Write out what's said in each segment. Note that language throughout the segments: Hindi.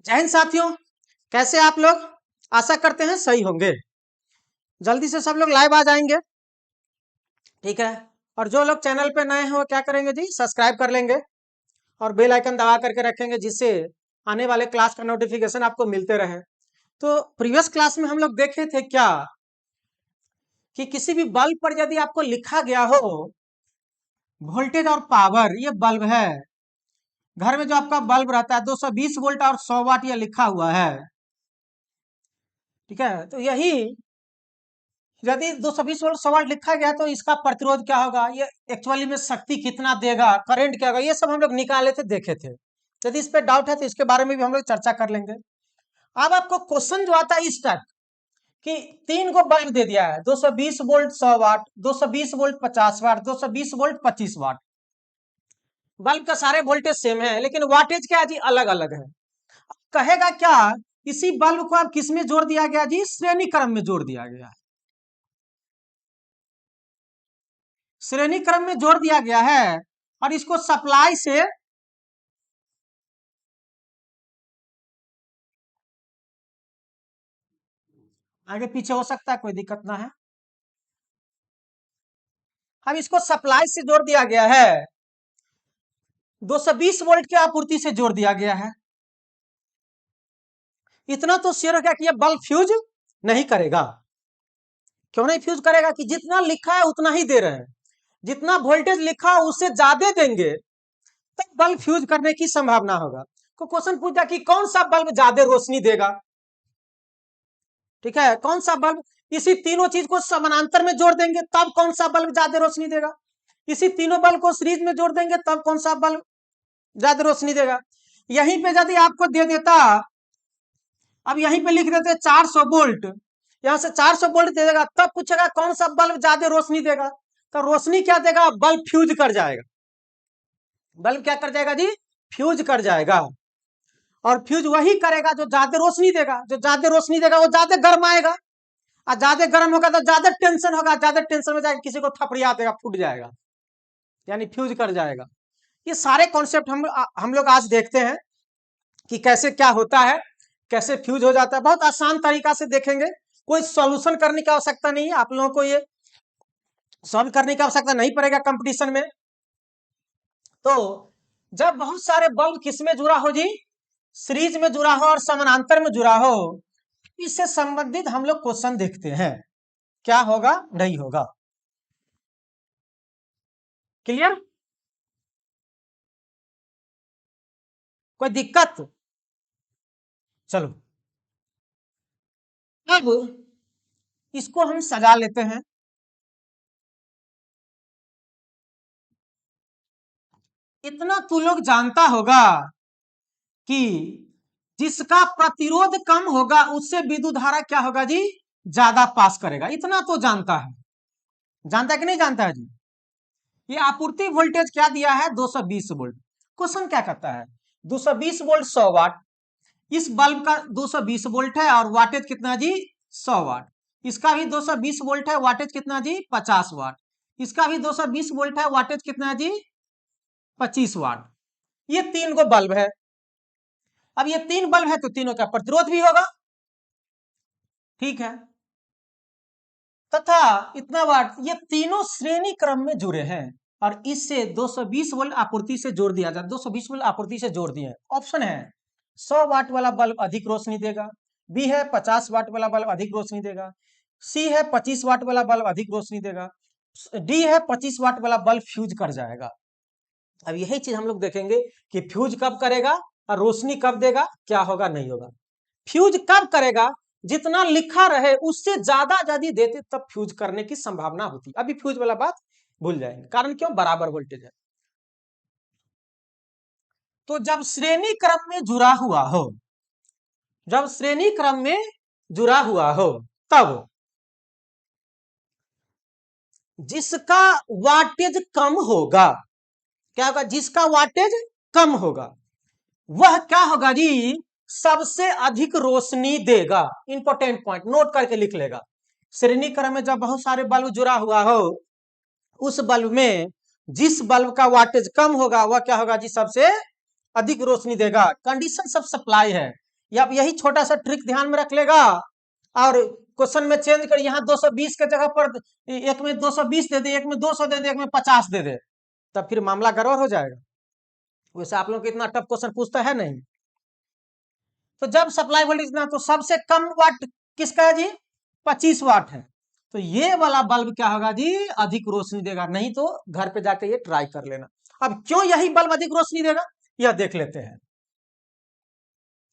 जय हिंद साथियों, कैसे आप लोग? आशा करते हैं सही होंगे। जल्दी से सब लोग लाइव आ जाएंगे, ठीक है। और जो लोग चैनल पे नए हैं वो क्या करेंगे जी, सब्सक्राइब कर लेंगे और बेल आइकन दबा करके रखेंगे, जिससे आने वाले क्लास का नोटिफिकेशन आपको मिलते रहे। तो प्रीवियस क्लास में हम लोग देखे थे क्या कि किसी भी बल्ब पर यदि आपको लिखा गया हो वोल्टेज और पावर, ये बल्ब है, घर में जो आपका बल्ब रहता है 220 वोल्ट और 100 वाट ये लिखा हुआ है, ठीक है। तो यही यदि 220 वोल्ट 100 वाट लिखा गया तो इसका प्रतिरोध क्या होगा, ये एक्चुअली में शक्ति कितना देगा, करंट क्या होगा, ये सब हम लोग निकाले थे, देखे थे। यदि इस पे डाउट है तो इसके बारे में भी हम लोग चर्चा कर लेंगे। अब आपको क्वेश्चन जो आता है इस टाइप कि 3 को बल्ब दे दिया है, 220 वोल्ट 100 वाट, 220 वोल्ट 50 वाट, 220 वोल्ट 25 वाट। बल्ब का सारे वोल्टेज सेम है, लेकिन वाटेज क्या है जी, अलग अलग है। कहेगा क्या, इसी बल्ब को अब किस में जोड़ दिया गया जी, श्रेणी क्रम में जोड़ दिया गया है। श्रेणी क्रम में जोड़ दिया गया है और इसको सप्लाई से आगे पीछे हो सकता है, कोई दिक्कत ना है। अब इसको सप्लाई से जोड़ दिया गया है, 220 वोल्ट की आपूर्ति से जोड़ दिया गया है। इतना तो श्योर हो गया कि यह बल्ब फ्यूज नहीं करेगा। क्यों नहीं फ्यूज करेगा कि जितना लिखा है उतना ही दे रहे हैं, जितना वोल्टेज लिखा है उससे ज्यादा देंगे तब बल्ब फ्यूज करने की संभावना होगा। को क्वेश्चन पूछा कि कौन सा बल्ब ज्यादा रोशनी देगा, ठीक है, कौन सा बल्ब, इसी तीनों चीज को समानांतर में जोड़ देंगे तब कौन सा बल्ब ज्यादा रोशनी देगा, इसी तीनों बल्ब को सीरीज में जोड़ देंगे तब कौन सा बल्ब ज्यादा रोशनी देगा। यहीं पे यदि आपको दे देता, अब यहीं पे लिख देते 400 वोल्ट, यहां से 400 वोल्ट दे देगा, तब पूछेगा कौन सा बल्ब ज्यादा रोशनी देगा, तो रोशनी क्या देगा, बल्ब फ्यूज कर जाएगा। बल्ब क्या कर जाएगा जी, फ्यूज कर जाएगा। और फ्यूज वही करेगा जो ज्यादा रोशनी देगा, जो ज्यादा रोशनी देगा वो ज्यादा गर्म आएगा, और ज्यादा गर्म होगा तो ज्यादा टेंशन होगा, ज्यादा टेंशन में जाएगा किसी को थपड़िया देगा, फूट जाएगा, यानी फ्यूज कर जाएगा। ये सारे कॉन्सेप्ट हम लोग आज देखते हैं कि कैसे क्या होता है, कैसे फ्यूज हो जाता है। बहुत आसान तरीका से देखेंगे, कोई सॉल्यूशन करने की आवश्यकता नहीं है, आप लोगों को ये सॉल्व करने की आवश्यकता नहीं पड़ेगा कंपटीशन में। तो जब बहुत सारे बल्ब किस में जुड़ा हो जी, सीरीज में जुड़ा हो और समानांतर में जुड़ा हो, इससे संबंधित हम लोग क्वेश्चन देखते हैं, क्या होगा नहीं होगा। क्लियर, कोई दिक्कत? चलो अब इसको हम सजा लेते हैं। इतना तू लोग जानता होगा कि जिसका प्रतिरोध कम होगा उससे विद्युत धारा क्या होगा जी, ज्यादा पास करेगा। इतना तो जानता है, जानता है कि नहीं जानता है जी। ये आपूर्ति वोल्टेज क्या दिया है, 220 वोल्ट। क्वेश्चन क्या कहता है, 220 वोल्ट 100 वाट, इस बल्ब का 220 वोल्ट है और वाटेज कितना जी, 100 वाट। इसका भी 220 वोल्ट है, वाटेज कितना जी, 50 वाट। इसका भी 220 वोल्ट है, वाटेज कितना जी, 25 वाट। ये 3 को बल्ब है। अब ये 3 बल्ब है तो तीनों का प्रतिरोध भी होगा, ठीक है। तथा इतना वाट, ये तीनों श्रेणी क्रम में जुड़े हैं और इससे 220 वोल्ट आपूर्ति से जोड़ दिया जाए, 220 वोल्ट आपूर्ति से जोड़ दिए। ऑप्शन है 100 वाट वाला बल्ब अधिक रोशनी देगा, बी है 50 वाट वाला बल्ब अधिक रोशनी देगा, सी है 25 वाट वाला बल्ब अधिक रोशनी देगा, डी है 25 वाट वाला बल्ब फ्यूज कर जाएगा। अब यही चीज हम लोग देखेंगे कि फ्यूज कब करेगा और रोशनी कब देगा, क्या होगा नहीं होगा। फ्यूज कब करेगा, जितना लिखा रहे उससे ज्यादा यदि देते तब फ्यूज करने की संभावना होती। अभी फ्यूज वाला बात भूल जाएंगे, कारण क्यों, बराबर वोल्टेज है। तो जब श्रेणी क्रम में जुड़ा हुआ हो, जब श्रेणी क्रम में जुड़ा हुआ हो, तब जिसका वाटेज कम होगा, क्या होगा, जिसका वाटेज कम होगा वह क्या होगा जी, सबसे अधिक रोशनी देगा। इंपॉर्टेंट पॉइंट नोट करके लिख लेगा। श्रेणी क्रम में जब बहुत सारे बल्ब जुड़ा हुआ हो, उस बल्ब में जिस बल्ब का वाटेज कम होगा वह क्या होगा जी, सबसे अधिक रोशनी देगा। कंडीशन सब सप्लाई है, या यही छोटा सा ट्रिक ध्यान में रख लेगा और क्वेश्चन में चेंज कर, यहाँ 220 के जगह पर एक में 220 दे दे, एक में 200 दे दे, एक में 50 दे दे, तब फिर मामला गड़बड़ हो जाएगा। वैसे आप लोग को इतना टफ क्वेश्चन पूछता है नहीं। तो जब सप्लाई वोल्टेज ना, तो सबसे कम वाट किसका है जी? 25 वाट है। तो ये वाला बल्ब क्या होगा जी? अधिक रोशनी देगा। नहीं तो घर पे जाके ये ट्राई कर लेना। अब क्यों यही बल्ब अधिक रोशनी देगा, यह देख लेते हैं।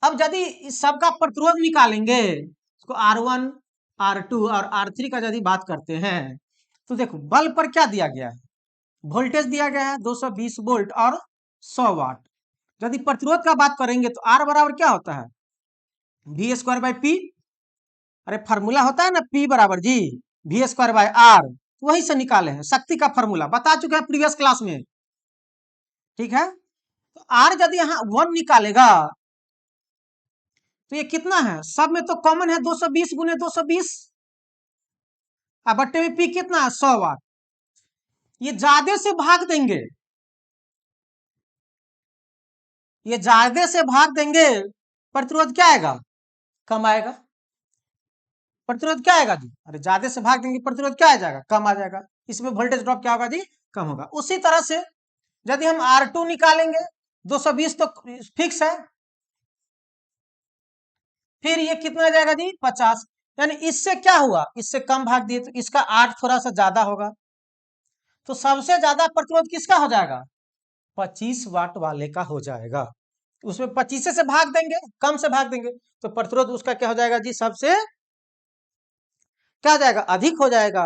अब यदि इस सबका प्रतिरोध निकालेंगे, इसको R1, R2 और R3 का यदि बात करते हैं, तो देखो बल्ब पर क्या दिया गया है? वोल्टेज दिया गया है 220 वोल्ट और 100 वाट। यदि प्रतिरोध का बात करेंगे तो R बराबर क्या होता है? V²/P। अरे फार्मूला होता है ना P बराबर जी V²/R, वही से निकाले हैं, शक्ति का फार्मूला बता चुके हैं प्रीवियस क्लास में। ठीक है, तो R यदि यहाँ 1 निकालेगा तो ये कितना है? सब में तो कॉमन है 220 गुने 220, अब बट्टे में P कितना है? 100 वाट। ये ज्यादा से भाग देंगे, ये ज्यादा से भाग देंगे, प्रतिरोध क्या आएगा? कम आएगा। प्रतिरोध क्या आएगा जी? अरे ज्यादा से भाग देंगे, प्रतिरोध क्या आ जाएगा? कम आ जाएगा। इसमें वोल्टेज ड्रॉप क्या होगा जी? कम होगा। उसी तरह से यदि हम R2 निकालेंगे, 220 तो फिक्स है, फिर ये कितना आ जाएगा जी? 50। यानी इससे क्या हुआ? इससे कम भाग दिए तो इसका 8 थोड़ा सा ज्यादा होगा, तो सबसे ज्यादा प्रतिरोध किसका हो जाएगा? 25 वाट वाले का हो जाएगा। उसमें 25 से भाग देंगे, कम से भाग देंगे, तो प्रतिरोध उसका क्या हो जाएगा जी? सबसे क्या हो जाएगा? अधिक हो जाएगा।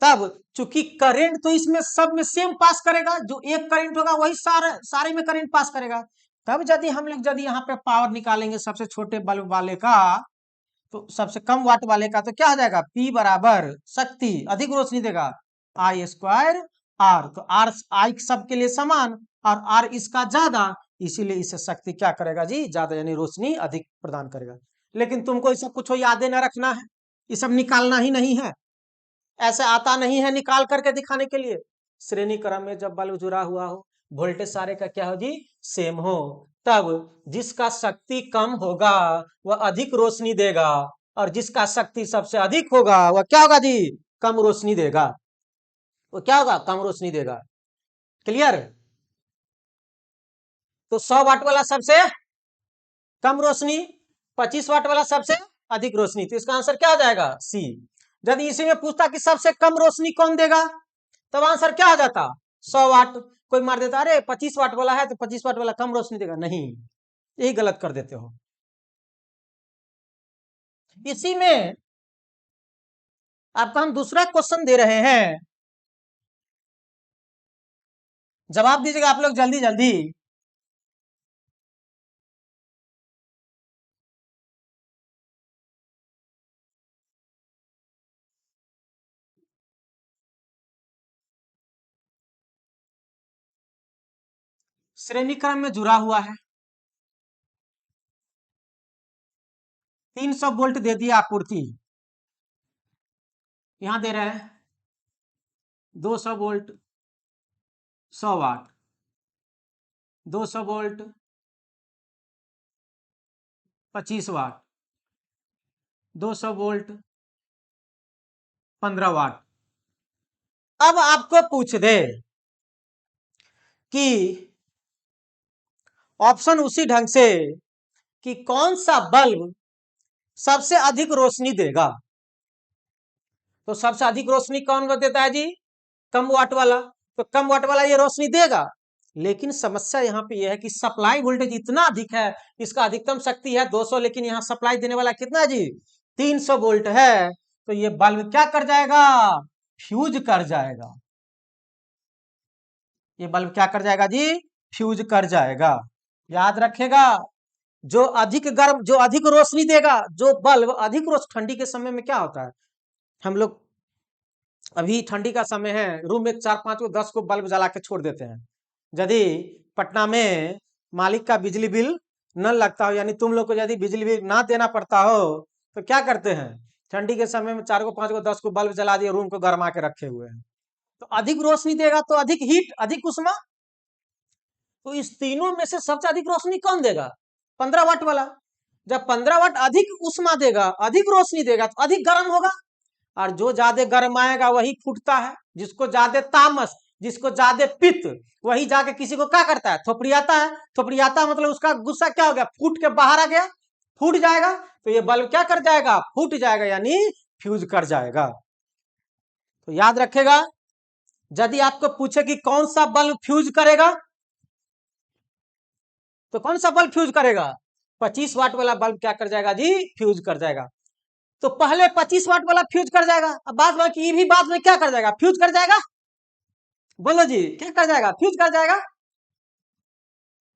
तब चूंकि करंट तो इसमें सब में सेम पास करेगा, जो एक करंट होगा वही सारे में करंट पास करेगा। तब यदि हम लोग यदि यहाँ पे पावर निकालेंगे सबसे छोटे बल्ब वाले का, तो सबसे कम वाट वाले का, तो क्या हो जाएगा? P बराबर शक्ति, अधिक रोशनी देगा, I²R। तो R I सबके लिए समान और R इसका ज्यादा, इसीलिए इसे शक्ति क्या करेगा जी? ज्यादा, यानी रोशनी अधिक प्रदान करेगा। लेकिन तुमको ये सब कुछ याद न रखना है, ये सब निकालना ही नहीं है, ऐसे आता नहीं है निकाल करके दिखाने के लिए। श्रेणी क्रम में जब बल्ब जुड़ा हुआ हो, वोल्टेज सारे का क्या हो जी? सेम हो, तब जिसका शक्ति कम होगा वह अधिक रोशनी देगा, और जिसका शक्ति सबसे अधिक होगा वह क्या होगा जी? कम रोशनी देगा। वो क्या होगा? कम रोशनी देगा। क्लियर? तो 100 वाट वाला सबसे कम रोशनी, 25 वाट वाला सबसे अधिक रोशनी, तो इसका आंसर क्या हो जाएगा? सी। यदि इसी में पूछता कि सबसे कम रोशनी कौन देगा, तब आंसर क्या हो जाता? 100 वाट। कोई मार देता अरे 25 वाट वाला है तो 25 वाट वाला कम रोशनी देगा, नहीं, यही गलत कर देते हो। इसी में आपको हम दूसरा क्वेश्चन दे रहे हैं, जवाब दीजिएगा आप लोग जल्दी जल्दी। श्रेणी क्रम में जुड़ा हुआ है, 300 वोल्ट दे दिया आपूर्ति, यहां दे रहे हैं 200 वोल्ट 100 वाट, 200 वोल्ट 25 वाट, 200 वोल्ट 15 वाट। अब आपको पूछ दे कि ऑप्शन उसी ढंग से कि कौन सा बल्ब सबसे अधिक रोशनी देगा, तो सबसे अधिक रोशनी कौन देता है जी? कम वाट वाला। तो कम वाट वाला ये रोशनी देगा, लेकिन समस्या यहाँ पे यह है कि सप्लाई वोल्टेज इतना अधिक है, इसका अधिकतम शक्ति है 200, लेकिन यहाँ सप्लाई देने वाला कितना जी? 300 वोल्ट है। तो ये बल्ब क्या कर जाएगा? फ्यूज कर जाएगा। ये बल्ब क्या कर जाएगा जी? फ्यूज कर जाएगा। याद रखेगा, जो अधिक गर्म, जो अधिक रोशनी देगा, जो बल्ब अधिक ठंडी के समय में क्या होता है, हम लोग अभी ठंडी का समय है, रूम में 4-5 को 10 को बल्ब जला के छोड़ देते हैं। यदि पटना में मालिक का बिजली बिल न लगता हो, यानी तुम लोग को यदि बिजली बिल ना देना पड़ता हो, तो क्या करते हैं? ठंडी के समय में 4 को 5 को 10 को बल्ब जला दिए, रूम को गर्मा के रखे हुए हैं। तो अधिक रोशनी देगा तो अधिक हीट, अधिक उष्मा। तो इस तीनों में से सबसे अधिक रोशनी कौन देगा? 15 वाट वाला। जब 15 वाट अधिक उष्मा देगा, अधिक रोशनी देगा तो अधिक गर्म होगा, और जो ज्यादा गर्म आएगा वही फूटता है। जिसको ज्यादा तामस, जिसको ज्यादा पित्त, वही जाके किसी को क्या करता है, थोपड़ियाता है। थोपड़ियाता मतलब उसका गुस्सा क्या हो गया, फूट के बाहर आ गया, फूट जाएगा। तो ये बल्ब क्या कर जाएगा, फूट जाएगा, यानी फ्यूज कर जाएगा। तो याद रखेगा, यदि आपको पूछे कि कौन सा बल्ब फ्यूज करेगा, तो कौन सा बल्ब फ्यूज करेगा, 25 वाट वाला बल्ब क्या कर जाएगा जी, फ्यूज कर जाएगा। तो पहले 25 वाट वाला फ्यूज कर जाएगा, अब बाद बाकी ये भी बाद में क्या कर जाएगा, फ्यूज कर जाएगा। बोलो जी, क्या कर जाएगा, फ्यूज कर जाएगा।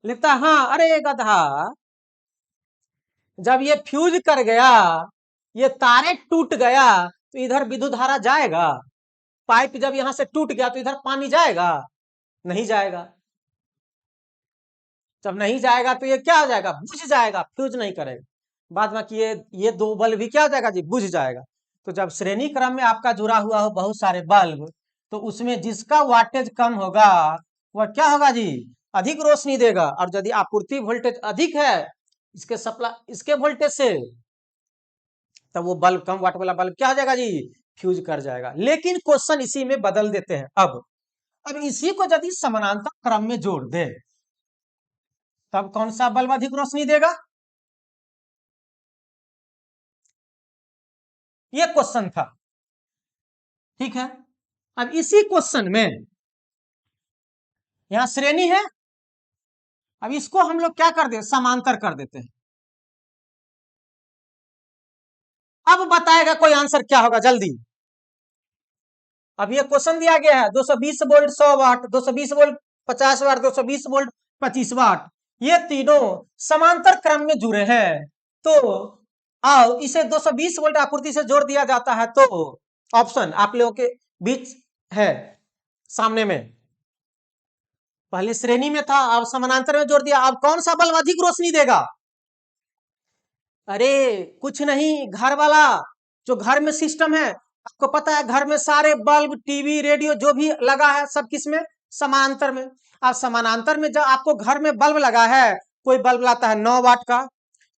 लिखता हाँ, अरे गधा, जब ये फ्यूज कर गया, ये तारे टूट गया, तो इधर विद्युत धारा जाएगा। पाइप जब यहां से टूट गया तो इधर पानी जाएगा, नहीं जाएगा। जब नहीं जाएगा तो ये क्या हो जाएगा, बुझ जाएगा, फ्यूज नहीं करेगा। बाद बाकी ये दो बल्ब भी क्या हो जाएगा जी, बुझ जाएगा। तो जब श्रेणी क्रम में आपका जुड़ा हुआ हो बहुत सारे बल्ब, तो उसमें जिसका वाटेज कम होगा वह क्या होगा जी, अधिक रोशनी देगा। और यदि आपूर्ति वोल्टेज अधिक है इसके सप्लाई, इसके वोल्टेज से, तब वो बल्ब, कम वाट वाला बल्ब क्या हो जाएगा जी, फ्यूज कर जाएगा। लेकिन क्वेश्चन इसी में बदल देते हैं। अब इसी को यदि समानांतर क्रम में जोड़ दे, तब कौन सा बल्ब अधिक रोशनी देगा, ये क्वेश्चन था। ठीक है, अब इसी क्वेश्चन में यहां श्रेणी है, अब इसको हम लोग क्या कर दे, समांतर कर देते हैं। अब बताएगा कोई आंसर क्या होगा जल्दी। अब ये क्वेश्चन दिया गया है 220 वोल्ट 100 वाट, 220 वोल्ट 50 वाट, 220 वोल्ट 25 वाट, ये तीनों समांतर क्रम में जुड़े हैं। तो आओ इसे 220 वोल्ट आपूर्ति से जोड़ दिया जाता है, तो ऑप्शन आप लोगों के बीच है सामने में, पहले श्रेणी में था, अब समानांतर में जोड़ दिया। अब कौन सा बल्ब अधिक रोशनी देगा, अरे कुछ नहीं, घर वाला, जो घर में सिस्टम है, आपको पता है घर में सारे बल्ब, टीवी, रेडियो जो भी लगा है सब किस में, समानांतर में। अब समानांतर में जब आपको घर में बल्ब लगा है, कोई बल्ब लाता है 9 वाट का,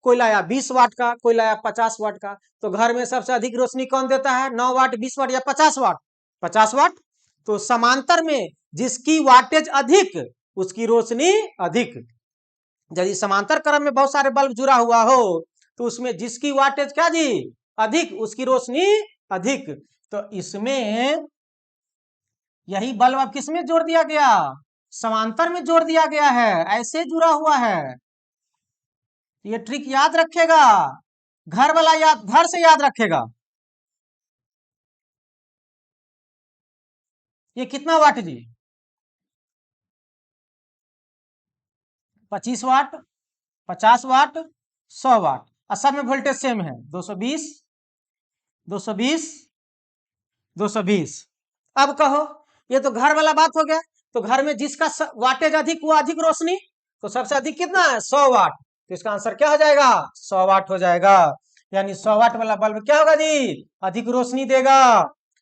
कोई लाया 20 वाट का, कोई लाया 50 वाट का, तो घर में सबसे अधिक रोशनी कौन देता है, 9 वाट, 20 वाट या 50 वाट, 50 वाट। तो समांतर में जिसकी वाटेज अधिक उसकी रोशनी अधिक। यदि समांतर क्रम में बहुत सारे बल्ब जुड़ा हुआ हो, तो उसमें जिसकी वाटेज क्या जी, अधिक, उसकी रोशनी अधिक। तो इसमें यही बल्ब अब किस में जोड़ दिया गया, समांतर में जोड़ दिया गया है, ऐसे जुड़ा हुआ है। ये ट्रिक याद रखेगा, घर वाला याद, घर से याद रखेगा। ये कितना वाट जी, 25 वाट, 50 वाट, 100 वाट, और सब में वोल्टेज सेम है, 220, 220, 220। अब कहो, ये तो घर वाला बात हो गया। तो घर में जिसका वाटेज अधिक वो अधिक रोशनी, तो सबसे अधिक कितना है, 100 वाट। तो इसका आंसर क्या हो जाएगा, 100 वाट हो जाएगा। यानी 100 वाट वाला बल्ब क्या होगा जी, अधिक रोशनी देगा।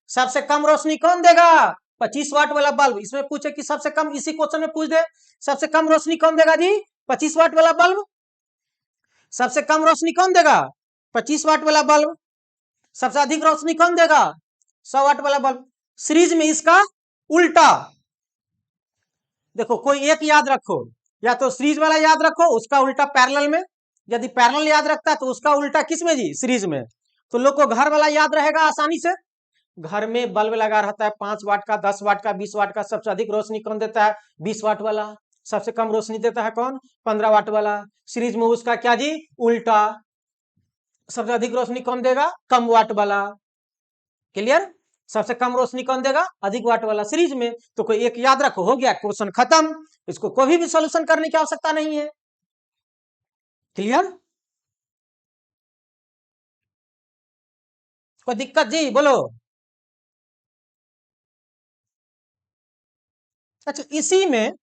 सबसे कम रोशनी कौन देगा, 25 वाट वाला बल्ब। इसमें पूछे कि सबसे कम, इसी क्वेश्चन में पूछ दे, सबसे कम रोशनी कौन देगा जी, 25 वाट वाला बल्ब। सबसे कम रोशनी कौन देगा, 25 वाट वाला बल्ब। सबसे अधिक रोशनी कौन देगा, 100 वाट वाला बल्ब। सीरीज में इसका उल्टा, देखो कोई एक याद रखो, या तो सीरीज वाला याद रखो, उसका उल्टा पैरेलल में। यदि पैरेलल याद रखता है तो उसका उल्टा किस में जी, सीरीज में। तो लोग को घर वाला याद रहेगा आसानी से। घर में बल्ब लगा रहता है 5 वाट का, 10 वाट का, 20 वाट का। सबसे अधिक रोशनी कौन देता है, 20 वाट वाला। सबसे कम रोशनी देता है कौन, 15 वाट वाला। सीरीज में उसका क्या जी, उल्टा। सबसे अधिक रोशनी कौन देगा, कम वाट वाला। क्लियर, सबसे कम रोशनी कौन देगा, अधिक वाट वाला, सीरीज में। तो कोई एक याद रखो, हो गया क्वेश्चन खत्म। इसको कोई भी सोल्यूशन करने की आवश्यकता नहीं है। क्लियर, कोई दिक्कत जी, बोलो। अच्छा, इसी में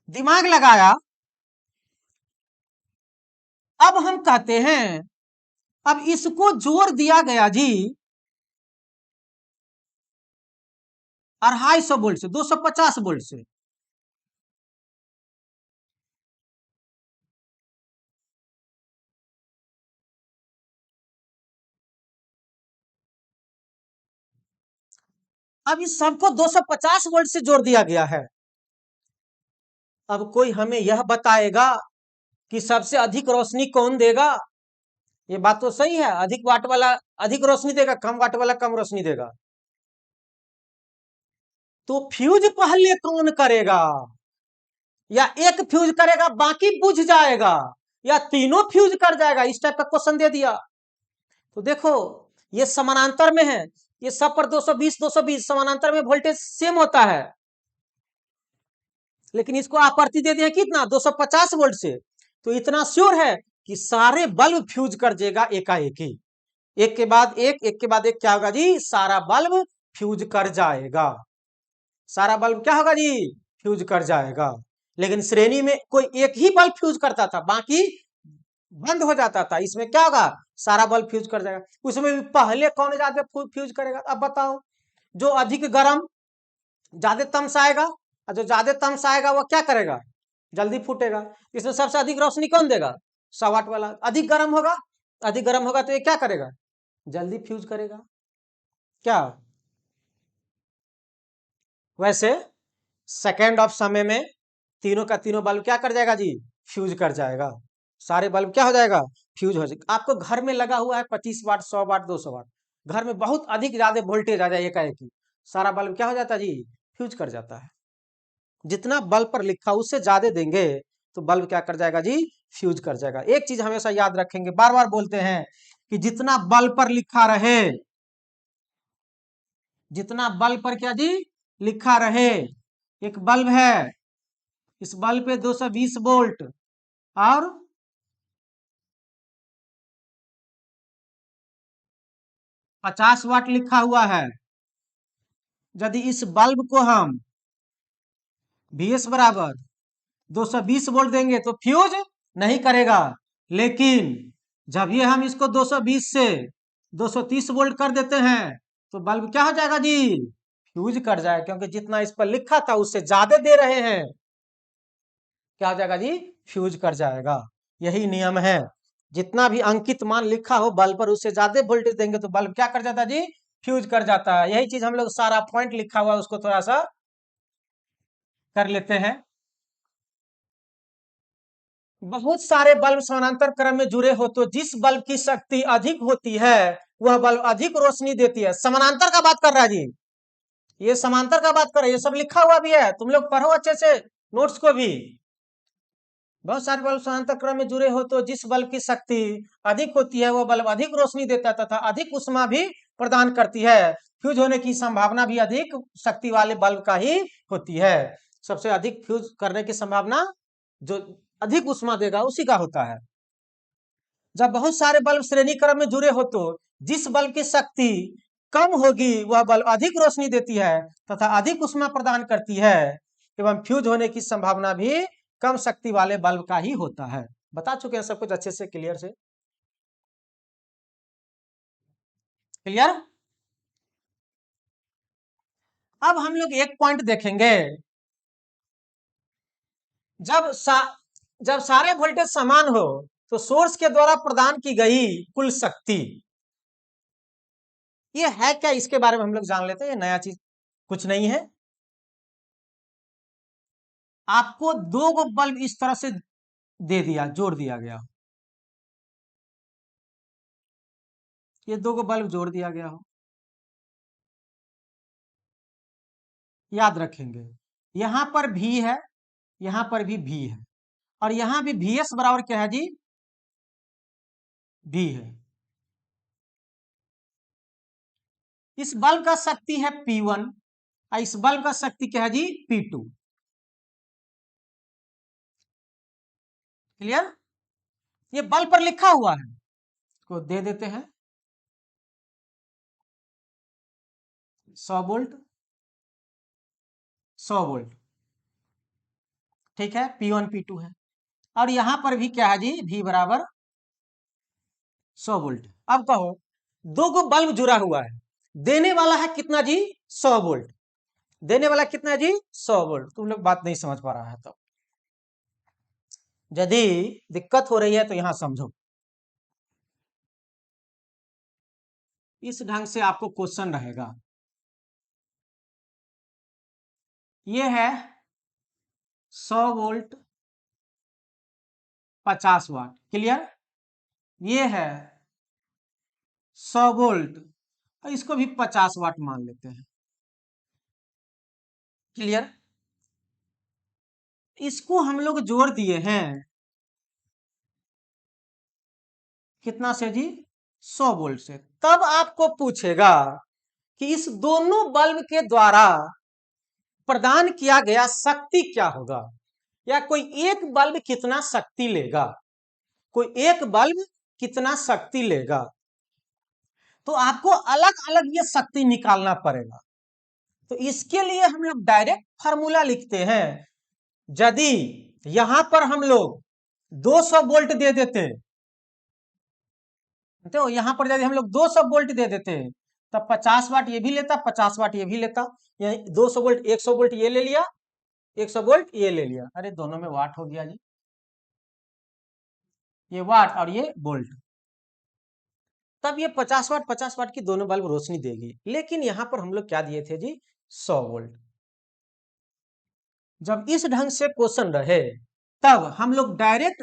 दिमाग लगाया, अब हम कहते हैं, अब इसको जोड़ दिया गया जी 250 वोल्ट से, 250 वोल्ट से। अब इस सबको 250 वोल्ट से जोड़ दिया गया है। अब कोई हमें यह बताएगा कि सबसे अधिक रोशनी कौन देगा? ये बात तो सही है, अधिक वाट वाला अधिक रोशनी देगा, कम वाट वाला कम रोशनी देगा। तो फ्यूज पहले कौन करेगा? या एक फ्यूज करेगा बाकी बुझ जाएगा, या तीनों फ्यूज कर जाएगा? इस टाइप का क्वेश्चन दे दिया। तो देखो ये समानांतर में है, ये सब पर 220 220 समानांतर में वोल्टेज सेम होता है, लेकिन इसको आपूर्ति दे दिया कितना 250 वोल्ट से। तो इतना श्योर है कि सारे बल्ब फ्यूज कर देगा एकाएक ही, एक के बाद एक के बाद एक क्या होगा जी? सारा बल्ब फ्यूज कर जाएगा। सारा बल्ब क्या होगा जी? फ्यूज कर जाएगा। लेकिन श्रेणी में कोई एक ही बल्ब फ्यूज करता था, बाकी बंद हो जाता था। इसमें क्या होगा? सारा बल्ब फ्यूज कर जाएगा। उसमें भी पहले कौन ज्यादा फ्यूज करेगा? अब बताओ, जो अधिक गर्म ज्यादा तमसाएगा, और जो ज्यादा तमसाएगा वो क्या करेगा? जल्दी फूटेगा। इसमें सबसे अधिक रोशनी कौन देगा? 100 वाट वाला। अधिक गर्म होगा, अधिक गर्म होगा तो ये क्या करेगा? जल्दी फ्यूज करेगा। क्या वैसे सेकेंड ऑफ समय में तीनों का तीनों बल्ब क्या कर जाएगा जी? फ्यूज कर जाएगा। सारे बल्ब क्या हो जाएगा? फ्यूज हो जाएगा। आपको घर में लगा हुआ है 25 वाट 100 वाट 200 वाट, घर में बहुत अधिक ज्यादा वोल्टेज आ जाए एकाएक ही, सारा बल्ब क्या हो जाता है जी? फ्यूज कर जाता है। जितना बल्ब पर लिखा उससे ज्यादा देंगे तो बल्ब क्या कर जाएगा जी? फ्यूज कर जाएगा। एक चीज हमेशा याद रखेंगे, बार बार बोलते हैं कि जितना बल्ब पर लिखा रहे, जितना बल्ब पर क्या जी लिखा रहे, एक बल्ब है, इस बल्ब पे 220 वोल्ट और 50 वाट लिखा हुआ है। यदि इस बल्ब को हम Vs बराबर 220 वोल्ट देंगे तो फ्यूज नहीं करेगा, लेकिन जब ये हम इसको 220 से 230 वोल्ट कर देते हैं तो बल्ब क्या हो जाएगा जी? फ्यूज कर जाएगा, क्योंकि जितना इस पर लिखा था उससे ज्यादा दे रहे हैं, क्या हो जाएगा जी? फ्यूज कर जाएगा। यही नियम है, जितना भी अंकित मान लिखा हो बल्ब पर उससे ज्यादा वोल्टेज देंगे तो बल्ब क्या कर जाता है जी? फ्यूज कर जाता है। यही चीज हम लोग सारा पॉइंट लिखा हुआ है उसको थोड़ा सा कर लेते हैं। बहुत सारे बल्ब समानांतर क्रम में जुड़े हो तो जिस बल्ब की शक्ति अधिक होती है वह बल्ब अधिक रोशनी देती है। समानांतर का बात कर रहा है जी, ये समांतर का बात कर रहा है, ये सब लिखा हुआ भी है, तुम लोग पढ़ो अच्छे से नोट्स को भी। बहुत सारे बल्ब समानांतर क्रम में जुड़े हो तो जिस बल्ब की शक्ति अधिक होती है वह बल्ब अधिक रोशनी देता है तथा अधिक उष्मा भी प्रदान करती है। फ्यूज होने की संभावना भी अधिक शक्ति वाले बल्ब का ही होती है। सबसे अधिक फ्यूज करने की संभावना जो अधिक उष्मा देगा उसी का होता है। जब बहुत सारे बल्ब श्रेणी क्रम में जुड़े हो तो जिस बल्ब की शक्ति कम होगी वह बल्ब अधिक रोशनी देती है तथा अधिक उष्मा प्रदान करती है, एवं फ्यूज होने की संभावना भी कम शक्ति वाले बल्ब का ही होता है। बता चुके हैं सब कुछ अच्छे से, क्लियर से क्लियर। अब हम लोग एक पॉइंट देखेंगे, जब जब सारे वोल्टेज समान हो तो सोर्स के द्वारा प्रदान की गई कुल शक्ति ये है क्या, इसके बारे में हम लोग जान लेते हैं। ये नया चीज कुछ नहीं है। आपको दो गो बल्ब इस तरह से दे दिया, जोड़ दिया गया, ये दो गो बल्ब जोड़ दिया गया हो, याद रखेंगे यहां पर भी है, यहां पर भी है, और यहां भी Vs बराबर क्या है जी? भी है। इस बल्ब का शक्ति है P1 और इस बल्ब का शक्ति क्या है जी? P2। क्लियर। ये बल्ब पर लिखा हुआ है, को दे देते हैं 100 वोल्ट 100 वोल्ट, ठीक है, P1 P2 है। और यहां पर भी क्या है जी? V बराबर 100 वोल्ट। अब कहो दो गो बल्ब जुड़ा हुआ है, देने वाला है कितना जी? 100 वोल्ट। देने वाला कितना है जी? 100 वोल्ट। तुम लोग बात नहीं समझ पा रहा है, तो यदि दिक्कत हो रही है तो यहां समझो। इस ढंग से आपको क्वेश्चन रहेगा, ये है 100 वोल्ट 50 वाट। क्लियर? ये है 100 वोल्ट, इसको भी 50 वाट मान लेते हैं। क्लियर? इसको हम लोग जोड़ दिए हैं कितना से जी? 100 वोल्ट से। तब आपको पूछेगा कि इस दोनों बल्ब के द्वारा प्रदान किया गया शक्ति क्या होगा, या कोई एक बल्ब कितना शक्ति लेगा, कोई एक बल्ब कितना शक्ति लेगा। तो आपको अलग अलग ये शक्ति निकालना पड़ेगा। तो इसके लिए हम लोग डायरेक्ट फार्मूला लिखते हैं। यदि यहां पर हम लोग 200 वोल्ट दे देते, तो यहां पर यदि हम लोग 200 वोल्ट दे देते तब 50 वाट ये भी लेता, 50 वाट ये भी लेता। ये 200 वोल्ट 100 वोल्ट ये ले लिया, 100 वोल्ट ये ले लिया, अरे दोनों में वाट हो गया जी, ये वाट और ये वोल्ट। तब ये 50 वाट की दोनों बल्ब रोशनी देगी। लेकिन यहां पर हम लोग क्या दिए थे जी? 100 वोल्ट। जब इस ढंग से क्वेश्चन रहे तब हम लोग डायरेक्ट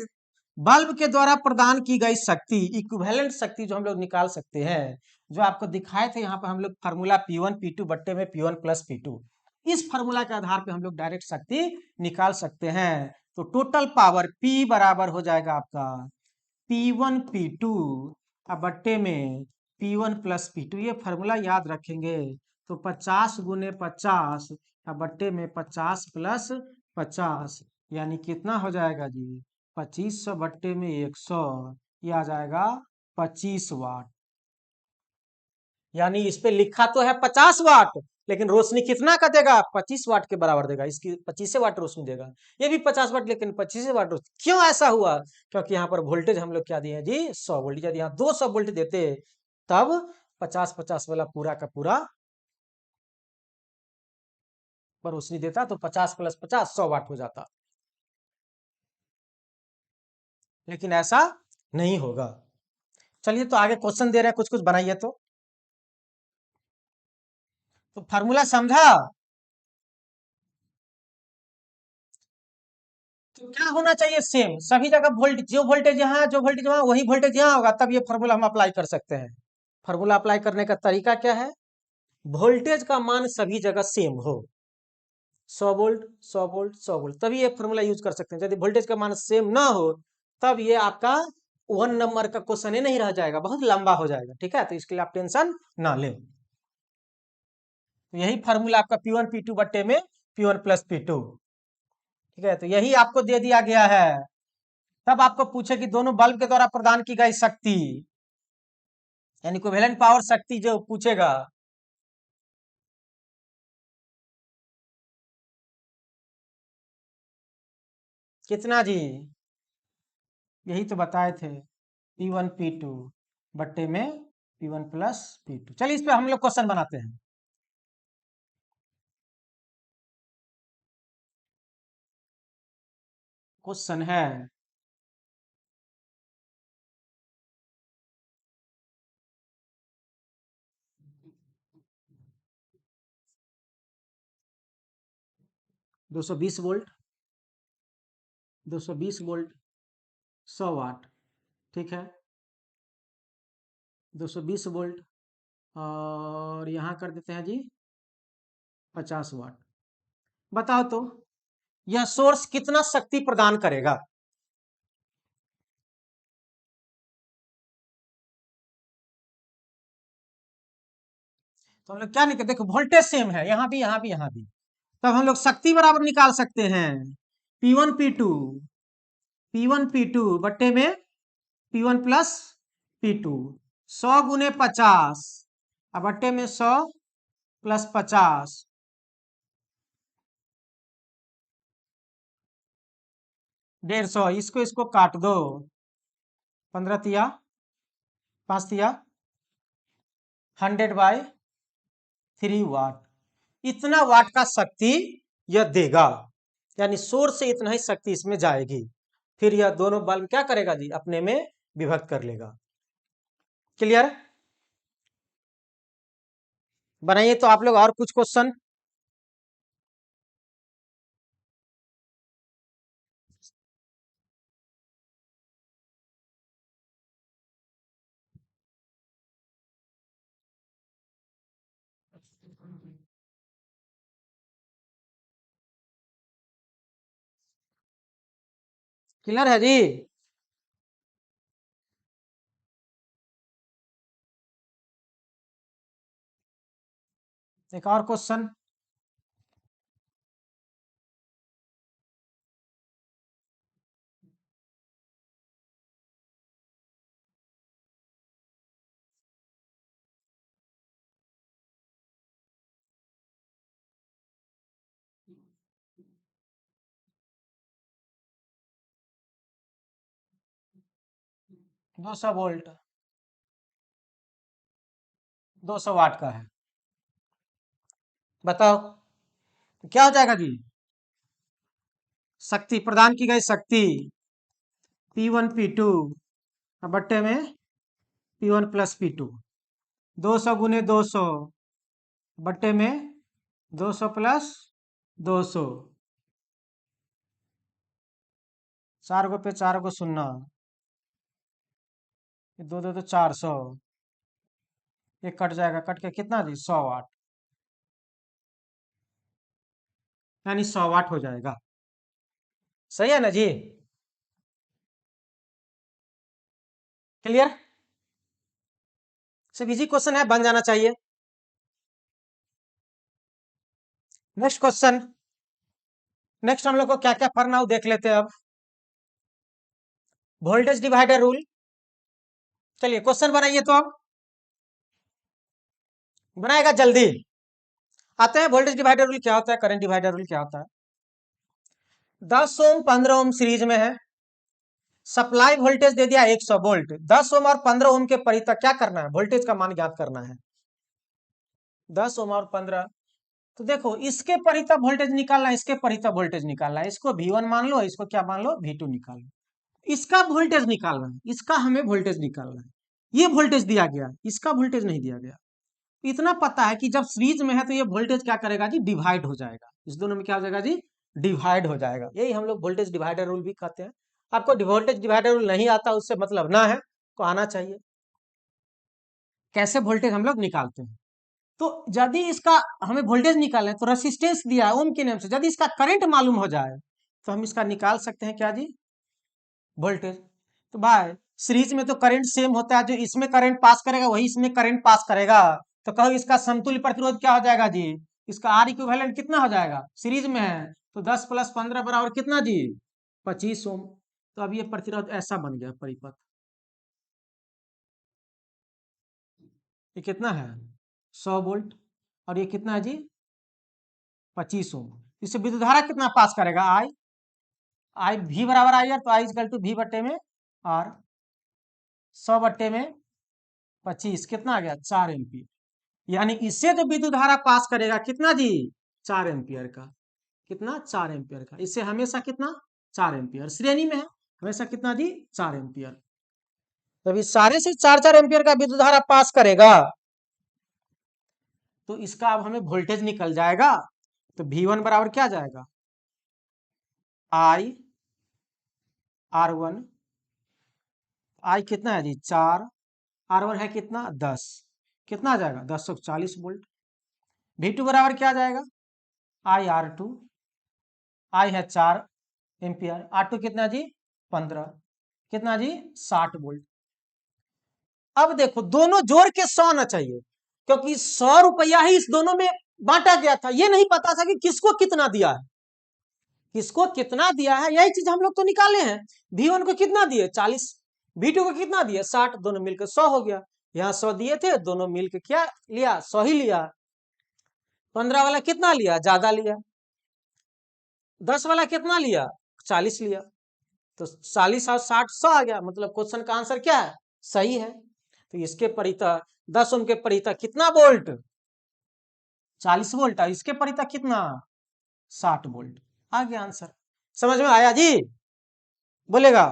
बल्ब के द्वारा प्रदान की गई शक्ति, इक्विवेलेंट शक्ति जो हम लोग निकाल सकते हैं, जो आपको दिखाए थे यहाँ पर हम लोग फार्मूला P1 P2 बट्टे में P1 प्लस P2, इस फार्मूला के आधार पे हम लोग डायरेक्ट शक्ति निकाल सकते हैं। तो टोटल पावर P बराबर हो जाएगा आपका P1 P2 बट्टे में P1 प्लस P2। ये फार्मूला याद रखेंगे तो 50 गुने 50 बट्टे में 50 प्लस 50, यानी कितना हो जाएगा जी? 2500 बट्टे में 100, ये आ जाएगा 25 वाट। यानी इस पे लिखा तो है 50 वाट, लेकिन रोशनी कितना का देगा? 25 वाट के बराबर देगा, इसकी 25 वाट रोशनी देगा। ये भी 50 वाट, लेकिन 25 वाट रोशनी। क्यों ऐसा हुआ? क्योंकि यहाँ पर वोल्टेज हम लोग क्या दिए हैं जी? 100 वोल्ट। यदि यहाँ 200 वोल्ट देते तब 50-50 वाला पूरा का पूरा पर रोशनी देता, तो 50 प्लस 50 100 वाट हो जाता। लेकिन ऐसा नहीं होगा। चलिए तो आगे क्वेश्चन दे रहे हैं, कुछ कुछ बनाइए। तो फार्मूला समझा? तो क्या होना चाहिए? सेम सभी जगह वोल्ट, जो वोल्टेज यहाँ जो वोल्टेज वहां वही वोल्टेज यहाँ होगा, तब ये फार्मूला हम अप्लाई कर सकते हैं। फार्मूला अप्लाई करने का तरीका क्या है? वोल्टेज का मान सभी जगह सेम हो, 100 वोल्ट 100 वोल्ट 100 वोल्ट, तभी ये फार्मूला यूज कर सकते हैं। यदि वोल्टेज का मान सेम ना हो तब ये आपका 1 नंबर का क्वेश्चन ही नहीं रह जाएगा, बहुत लंबा हो जाएगा। ठीक है, तो इसके लिए आप टेंशन ना लें। तो यही फार्मूला आपका P1 P2 बट्टे में P1 प्लस P2। ठीक है, तो यही आपको दे दिया गया है। तब आपको पूछे कि दोनों बल्ब के द्वारा प्रदान की गई शक्ति, यानी इक्विवेलेंट पावर शक्ति जो पूछेगा, कितना जी? यही तो बताए थे, P1 P2 बट्टे में P1 प्लस P2। चलिए इस पे हम लोग क्वेश्चन बनाते हैं। क्वेश्चन है 220 वोल्ट, 220 वोल्ट 100 वाट। ठीक है, 220 वोल्ट और यहाँ कर देते हैं जी 50 वाट। बताओ तो यह सोर्स कितना शक्ति प्रदान करेगा? तो हम लोग क्या निकल, देखो वोल्टेज सेम है, यहाँ भी यहाँ भी यहाँ भी, तब हम लोग शक्ति बराबर निकाल सकते हैं। P1 P2, P1 P2 बट्टे में P1 प्लस P2, 100 गुने 50 अब बट्टे में 100 प्लस 50, 150। इसको इसको काट दो, 15 तिया 5 तिया 100/3 वाट। इतना वाट का शक्ति यह देगा, यानी सोर्स से इतना ही शक्ति इसमें जाएगी। फिर यह दोनों बल्ब क्या करेगा जी? अपने में विभक्त कर लेगा। क्लियर? बनाइए तो आप लोग और कुछ क्वेश्चन। क्लियर है जी? एक और क्वेश्चन। 200 वोल्ट 200 वाट का है। बताओ क्या हो जाएगा जी? शक्ति प्रदान की गई शक्ति P1 P2 बट्टे में P1 प्लस P2, 200 गुने 200 बट्टे में 200 प्लस 200, 4 गो पे 4 गो शून्य, दो दो तो 400, ये कट जाएगा, कट के कितना जी? 100 वाट, यानी 100 वाट हो जाएगा। सही है ना जी? क्लियर? सब इजी क्वेश्चन है, बन जाना चाहिए। Next question. नेक्स्ट हम लोग को क्या क्या पढ़ना हो देख लेते हैं अब। Voltage divider rule. चलिए क्वेश्चन बनाइए तो अब, बनाएगा जल्दी। आते हैं वोल्टेज डिवाइडर रूल क्या होता है, करंट डिवाइडर रूल क्या होता है। 10 ओम 15 ओम सीरीज में है, सप्लाई वोल्टेज दे दिया 100 वोल्ट, 10 ओम और 15 ओम के परितः क्या करना है? वोल्टेज का मान ज्ञात करना है। 10 ओम और 15, तो देखो इसके परितः वोल्टेज निकालना है, इसके परितः वोल्टेज निकालना है। इसको V1 मान लो, इसको क्या मान लो? V2 निकाल लो। इसका वोल्टेज निकालना है, इसका हमें वोल्टेज निकालना है। ये वोल्टेज दिया गया, इसका वोल्टेज नहीं दिया गया। इतना पता है कि जब सीरीज में है तो ये वोल्टेज क्या करेगा जी? डिवाइड हो जाएगा। इस दोनों में क्या हो जाएगा जी? डिवाइड हो जाएगा। यही हम लोग वोल्टेज डिवाइडर रूल भी कहते हैं। आपको वोल्टेज डिवाइडर रूल नहीं आता उससे मतलब ना है, को आना चाहिए। कैसे वोल्टेज हम लोग निकालते हैं, तो यदि इसका हमें वोल्टेज निकालना है तो रेसिस्टेंस दिया है ओम के नाम से, यदि इसका करंट मालूम हो जाए तो हम इसका निकाल सकते हैं क्या जी? वोल्टेज। तो भाई सीरीज में तो करंट सेम होता है, जो इसमें करंट पास करेगा वही इसमें करंट पास करेगा। तो कहो इसका समतुल्य प्रतिरोध क्या हो जाएगा जी? इसका आर इक्विवेलेंट कितना हो जाएगा? सीरीज में है तो 10 प्लस 15 बराबर कितना जी? 25 ओम। तो अब ये प्रतिरोध ऐसा बन गया परिपथ। ये कितना है? 100 वोल्ट। और ये कितना है जी? 25 ओम। इससे विद्युत धारा कितना पास करेगा? आई, आई भी बराबर आई आर, तो आई इजकल टू भी बट्टे में आर। 100 बट्टे में 25 कितना आ गया? 4 एम्पीयर। यानी इससे जो विद्युत धारा पास करेगा कितना जी? 4 एम्पीयर का। कितना? 4 एम्पीयर का। इससे हमेशा कितना? 4 एम्पीयर श्रेणी में है, हमेशा कितना जी? 4 एम्पीयर। जब इस सारे से 4 4 एम्पीयर का विद्युत धारा पास करेगा तो इसका अब हमें वोल्टेज निकल जाएगा। तो V1 बराबर क्या जाएगा? आई R1, आई कितना है जी? 4, R1 है कितना? 10, कितना आ जाएगा? 1040 वोल्ट। V2 बराबर क्या जाएगा? आई R2, आई है 4 एम्पियर, R2 कितना जी? 15, कितना जी? 60 वोल्ट। अब देखो दोनों जोड़ के 100 आना चाहिए, क्योंकि 100 रुपया ही इस दोनों में बांटा गया था। ये नहीं पता था कि किसको कितना दिया है, किसको कितना दिया है, यही चीज हम लोग तो निकाले हैं। V1 को कितना दिए? 40, V2 को कितना दिए? 60, दोनों मिलकर 100 हो गया। यहाँ 100 दिए थे, दोनों मिलकर क्या लिया? 100 ही लिया। 15 वाला कितना लिया? ज्यादा लिया। 10 वाला कितना लिया? 40 लिया। तो 40 और 60 100 आ गया, मतलब क्वेश्चन का आंसर क्या है? सही है। तो इसके परितः 10 ओम के परितः कितना वोल्ट? 40 वोल्ट। और इसके परितः कितना? 60 वोल्ट। आ गया आंसर। समझ में आया जी? बोलेगा?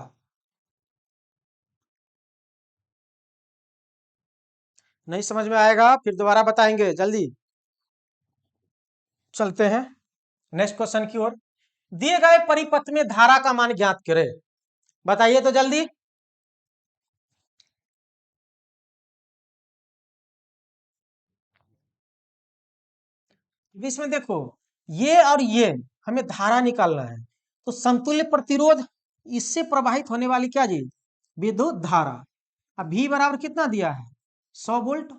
नहीं समझ में आएगा फिर दोबारा बताएंगे, जल्दी चलते हैं नेक्स्ट क्वेश्चन की ओर। दिए गए परिपथ में धारा का मान ज्ञात करें। बताइए तो जल्दी। इसमें देखो ये और ये हमें धारा निकालना है, तो समतुल्य प्रतिरोध इससे प्रवाहित होने वाली क्या जी, विद्युत धारा। अब V बराबर कितना दिया है, 100 वोल्ट।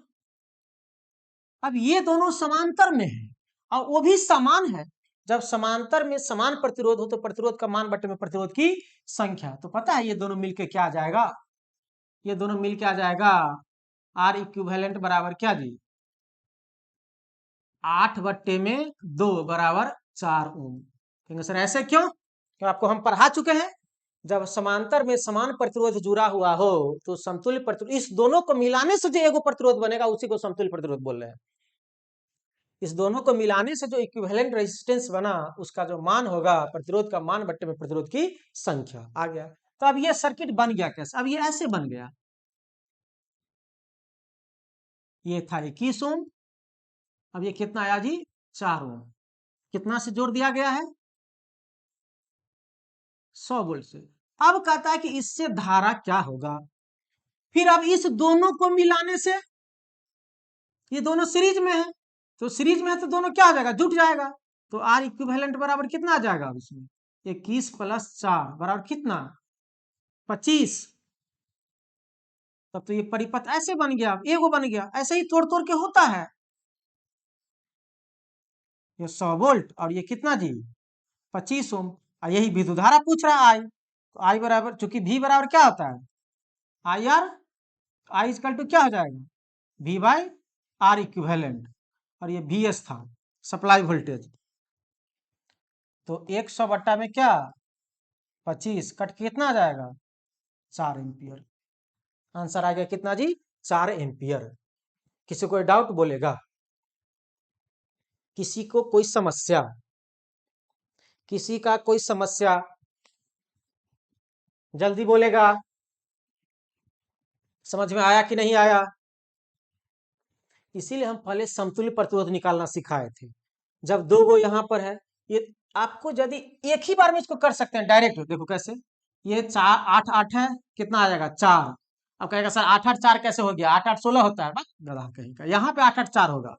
अब ये दोनों समांतर में है और वो भी समान है। जब समांतर में समान प्रतिरोध हो तो प्रतिरोध का मान बटे में प्रतिरोध की संख्या। तो पता है ये दोनों मिलके क्या आ जाएगा, ये दोनों मिलके आ जाएगा R इक्विवेलेंट बराबर क्या जी, 8/2 बराबर 4 ओम। कहेंगे सर ऐसे क्यों, तो आपको हम पढ़ा चुके हैं, जब समांतर में समान प्रतिरोध जुड़ा हुआ हो तो समतुल्य प्रतिरोध, इस दोनों को मिलाने से जो एगो प्रतिरोध बनेगा उसी को समतुल्य प्रतिरोध बोल रहे हैं। इस दोनों को मिलाने से जो इक्विवेलेंट रेजिस्टेंस बना उसका जो मान होगा प्रतिरोध का मान बट्टे में प्रतिरोध की संख्या आ गया। तो अब ये सर्किट बन गया कैसे, अब ये ऐसे बन गया, ये था 21 ओम, अब ये कितना आया जी 4 ओम, कितना से जोड़ दिया गया है 100 वोल्ट से। अब कहता है कि इससे धारा क्या होगा, फिर अब इस दोनों को मिलाने से, ये दोनों सीरीज में है, तो सीरीज में है तो दोनों क्या हो जाएगा, जुट जाएगा। तो आर इक्विवेलेंट बराबर कितना आ जाएगा अब इसमें, 21 + 4 बराबर कितना 25। तब तो ये परिपथ ऐसे बन गया, एगो बन गया, ऐसे ही तोड़ तोड़ के होता है। ये 100 वोल्ट और ये कितना जी 25 ओम, और यही विद्युत धारा पूछ रहा है आई, तो आई बराबर, चूंकि V बराबर क्या होता है I R, I equal to क्या हो जाएगा V/R इक्विवेलेंट, और ये VS था सप्लाई वोल्टेज, तो 100 बट्टा में क्या 25 कट के कितना आ जाएगा 4 एम्पियर। आंसर आ गया कितना जी 4 एम्पियर। किसी को डाउट बोलेगा, किसी को कोई समस्या, किसी का कोई समस्या, जल्दी बोलेगा, समझ में आया कि नहीं आया। इसीलिए हम पहले समतुल्य प्रतिरोध निकालना सिखाए थे। जब दो गो यहाँ पर है, ये आपको यदि एक ही बार में इसको कर सकते हैं डायरेक्ट, देखो कैसे, ये 4 8 8 है, कितना आ जाएगा 4। अब कहेगा सर 8 8 4 कैसे हो गया, 8 8 16 होता है, बस गधा कहीं का, यहाँ पे 8 8 4 होगा,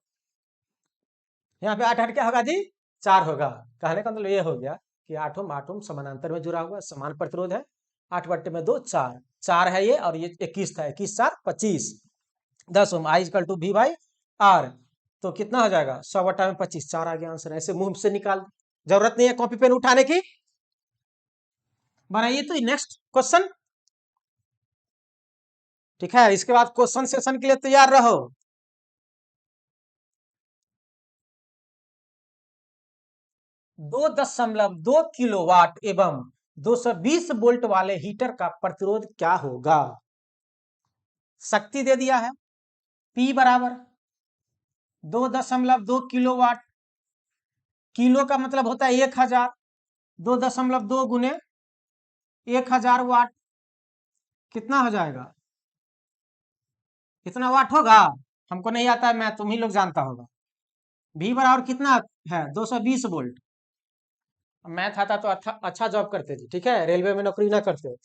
यहाँ पे 8 8 क्या होगा जी 4 होगा। कहने का मतलब ये हो गया कि आठों आठों समानांतर में जुड़ा हुआ समान प्रतिरोध है, 8/2 4 4 है ये, और ये 21 था, 21 4 25 10 ओम, आई इक्वल टू V/R, तो कितना हो जाएगा 100/25 4 आ गया आंसर। ऐसे मुंह से निकाल, जरूरत नहीं है कॉपी पेन उठाने की। बनाइए तो नेक्स्ट क्वेश्चन, ठीक है, इसके बाद क्वेश्चन सेशन के लिए तैयार रहो। 2.2 किलोवाट एवं 220 वोल्ट वाले हीटर का प्रतिरोध क्या होगा। शक्ति दे दिया है P बराबर 2.2 किलोवाट, किलो का मतलब होता है 1000, 2.2 गुने 1000 वाट, कितना हो जाएगा, कितना वाट होगा, हमको नहीं आता है मैं, तुम ही लोग जानता होगा। V बराबर कितना है 220 वोल्ट। मैथ आता तो अच्छा जॉब करते थे, ठीक है, रेलवे में नौकरी ना करते।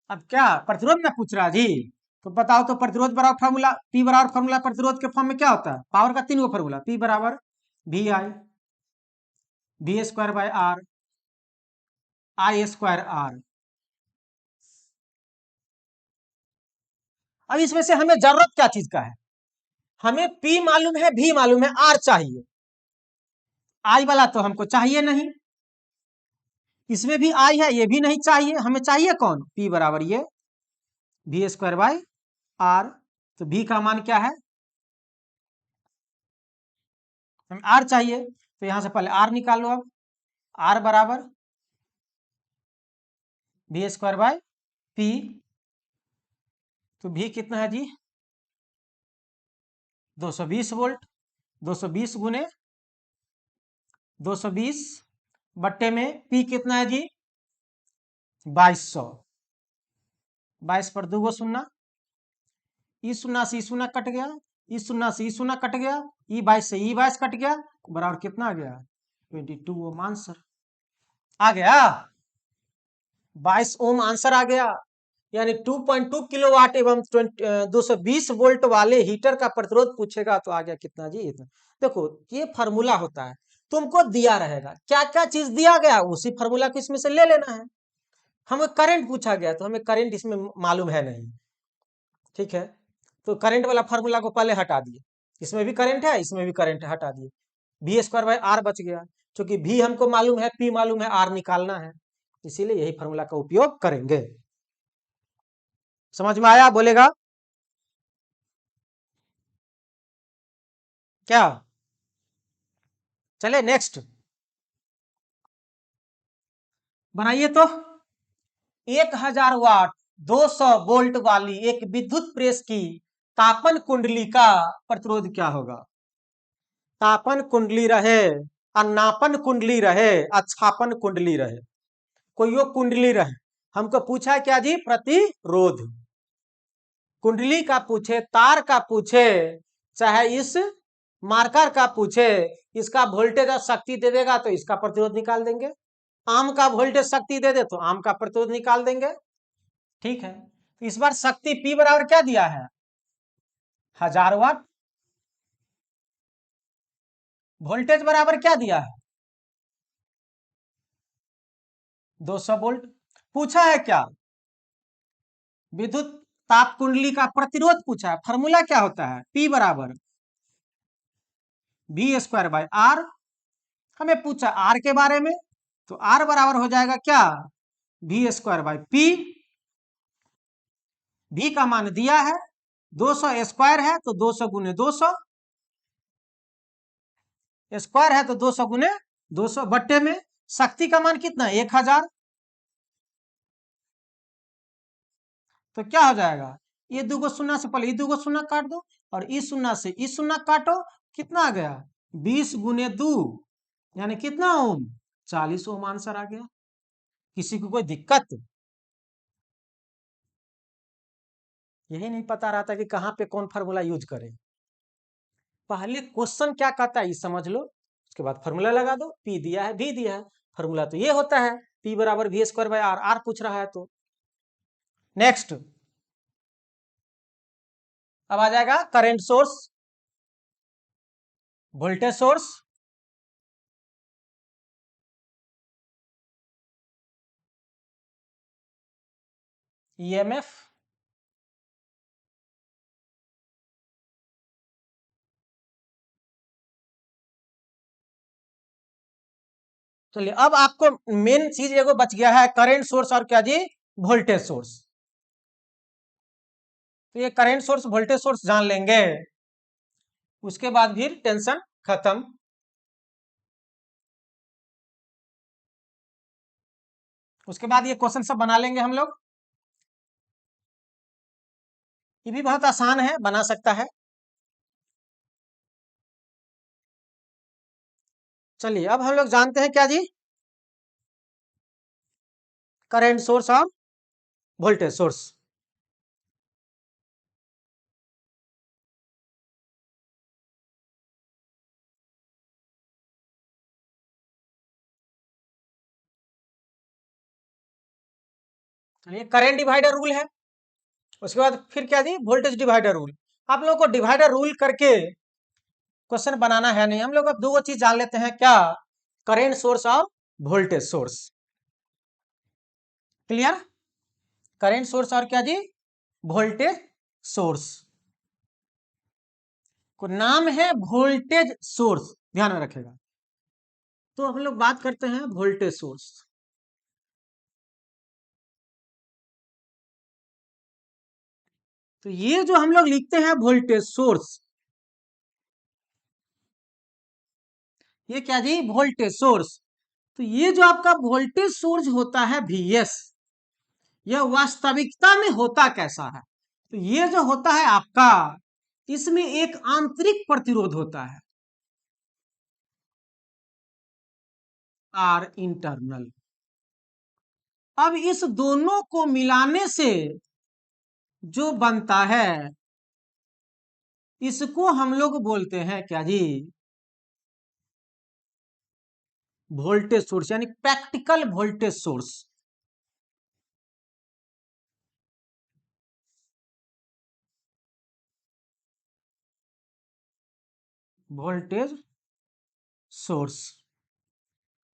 अब क्या प्रतिरोध में पूछ रहा जी, तो बताओ तो प्रतिरोध बराबर फॉर्मूला, P बराबर फॉर्मूला प्रतिरोध के फॉर्म में क्या होता है, पावर का 3 गो फॉर्मूला, P बराबर VI, V² I²R। अब इसमें से हमें जरूरत क्या चीज का है, हमें P मालूम है, V मालूम है, R चाहिए, I वाला तो हमको चाहिए नहीं, इसमें भी I है, ये भी नहीं चाहिए, हमें चाहिए कौन P बराबर ये V²/R। तो V का मान क्या है, हमें R चाहिए, तो यहां से पहले R निकालो। अब R बराबर V²/P, तो V कितना है जी 220 वोल्ट, 220 गुने 220 बट्टे में P कितना है जी 2200, 22 पर 2 शून्य, ई शून्य से ई शून्य कट गया, ई शून्य से ई शून्य कट गया, ई 22 से ई 22 कट गया, बराबर कितना आ गया 22 ओम आंसर आ गया, 22 ओम आंसर आ गया। यानी 2.2 किलोवाट एवं 220 वोल्ट वाले हीटर का प्रतिरोध पूछेगा तो आ गया कितना जी इतना। देखो ये फार्मूला होता है, तुमको दिया रहेगा क्या क्या चीज दिया गया, उसी फार्मूला को इसमें से ले लेना है। हमें करंट पूछा गया तो हमें करंट इसमें मालूम है नहीं, ठीक है, तो करंट वाला फार्मूला को पहले हटा दिए, इसमें भी करंट है इसमें भी करंट है, हटा दिए, वी स्क्वायर बाय आर बच गया, क्योंकि वी हमको मालूम है, पी मालूम है, आर निकालना है, इसीलिए यही फार्मूला का उपयोग करेंगे। समझ में आया? बोलेगा क्या? चले नेक्स्ट बनाइए तो। 1000 वाट 200 वोल्ट वाली एक विद्युत प्रेस की तापन कुंडली का प्रतिरोध क्या होगा? तापन कुंडली रहे, अनापन कुंडली रहे, अच्छापन कुंडली रहे, कोई वो कुंडली रहे, हमको पूछा है क्या जी? प्रतिरोध। कुंडली का पूछे, तार का पूछे, चाहे इस मार्कर का पूछे, इसका वोल्टेज और शक्ति दे देगा तो इसका प्रतिरोध निकाल देंगे, आम का वोल्टेज शक्ति दे दे तो आम का प्रतिरोध निकाल देंगे, ठीक है। तो इस बार शक्ति P बराबर क्या दिया है? 1000 वाट। वोल्टेज बराबर क्या दिया है? 200 वोल्ट। पूछा है क्या? विद्युत ताप कुंडली का प्रतिरोध पूछा है, फॉर्मूला क्या होता है? P बराबर वी स्क्वायर बाय आर। हमें पूछा आर के बारे में, तो आर बराबर हो जाएगा क्या? V square by P. V का मान दिया है 200 स्क्वायर है तो 200 गुने 200, स्क्वायर है तो 200 गुने 200 बट्टे में शक्ति का मान कितना? 1000। तो क्या हो जाएगा? ये दूगो शून्य से पहले ये दूगो शून्य काट दो और इस शून्य से इस शून्य काटो, कितना आ गया? 20 गुने 2 यानी कितना ओम? 40 ओम आंसर आ गया। किसी को कोई दिक्कत? यही नहीं पता रहा था कि कहाँ पे कौन फार्मूला यूज करें। पहले क्वेश्चन क्या कहता है ये समझ लो, उसके बाद फार्मूला लगा दो, पी दिया है भी दिया है, फार्मूला तो ये होता है पी बराबर V square by R, R पूछ रहा है तो। नेक्स्ट अब आ जाएगा current source, voltage source, EMF, चलिए अब आपको मेन चीज एगो बच गया है, करंट सोर्स और क्या जी? Voltage source. तो ये करंट सोर्स वोल्टेज सोर्स जान लेंगे, उसके बाद फिर टेंशन खत्म। उसके बाद ये क्वेश्चन सब बना लेंगे हम लोग, ये भी बहुत आसान है, बना सकता है। चलिए अब हम लोग जानते हैं क्या जी? करंट सोर्स और वोल्टेज सोर्स। ये करंट डिवाइडर रूल है, उसके बाद फिर क्या जी? Voltage divider rule. आप लोगों को डिवाइडर रूल करके क्वेश्चन बनाना है नहीं, हम लोग अब दो चीज जान लेते हैं, क्या? करंट सोर्स और voltage source. Clear? Current source और क्या जी? Voltage source. को नाम है वोल्टेज सोर्स, ध्यान में रखेगा। तो हम लोग बात करते हैं वोल्टेज सोर्स। तो ये जो हम लोग लिखते हैं वोल्टेज सोर्स, ये क्या जी? Voltage source. तो ये जो आपका वोल्टेज सोर्स होता है Vs, यह वास्तविकता में होता कैसा है? तो ये जो होता है आपका, इसमें एक आंतरिक प्रतिरोध होता है, आर इंटरनल। अब इस दोनों को मिलाने से जो बनता है, इसको हम लोग बोलते हैं क्या जी? वोल्टेज सोर्स, यानी practical voltage source. Voltage source.